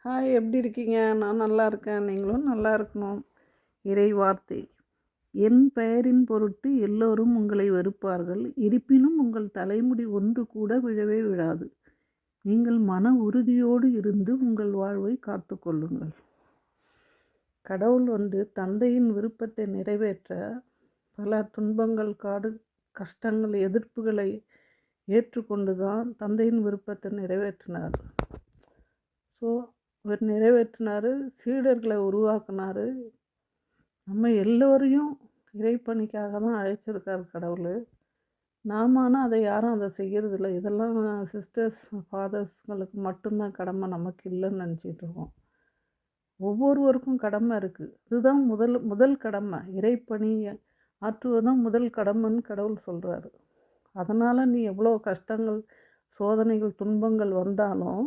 Hi, எப்படி இருக்கீங்க? நான் நல்லா இருக்கேன். நீங்களும் நல்லா இருக்கணும். இறை வார்த்தை. என் பெயரின் பொருட்டு எல்லோரும் உங்களை வெறுப்பார்கள். இருப்பினும் உங்கள் தலைமுடி ஒன்று கூட விழவே விழாது. நீங்கள் மன உறுதியோடு இருந்து உங்கள் வாழ்வை காத்துக்கொள்ளுங்கள். கடவுள் தந்தையின் விருப்பத்தை நிறைவேற்ற பல துன்பங்கள், கஷ்டங்கள், எதிர்ப்புகளை ஏற்றுக்கொண்டு தான் தந்தையின் விருப்பத்தை நிறைவேற்றினார். ஸோ அவர் நிறைவேற்றினார், சீடர்களை உருவாக்குனார். நம்ம எல்லோரையும் இறைப்பணிக்காக தான் அழைச்சிருக்கார் கடவுள். ஆனால் அதை செய்கிறதில்ல. இதெல்லாம் சிஸ்டர்ஸ், ஃபாதர்ஸ்களுக்கு மட்டும்தான் கடமை, நமக்கு இல்லைன்னு நினச்சிட்டு இருக்கோம். ஒவ்வொருவருக்கும் கடமை இருக்குது. இதுதான் முதல் கடமை. இறைப்பணி ஆற்றுவதுதான் முதல் கடமைன்னு கடவுள் சொல்கிறாரு. அதனால் நீ எவ்வளோ கஷ்டங்கள், சோதனைகள், துன்பங்கள் வந்தாலும்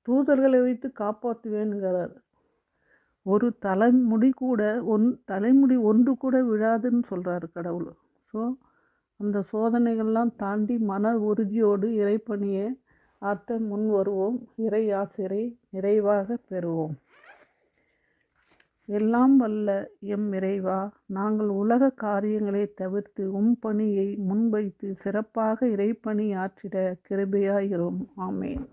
தூதர்களை வைத்து காப்பாற்றுவேனுங்கிறார். ஒரு தலைமுடி ஒன்று கூட விழாதுன்னு சொல்கிறாரு கடவுள். ஸோ அந்த சோதனைகள்லாம் தாண்டி மன உறுதியோடு இறைப்பணியை ஆற்ற முன் வருவோம். இறை ஆசிரை நிறைவாக பெறுவோம். எல்லாம் வல்ல எம் இறைவா, நாங்கள் உலக காரியங்களை தவிர்த்து பணியை முன்வைத்து சிறப்பாக இறைப்பணி ஆற்றிட கிருபையாயிரும். ஆமேன்.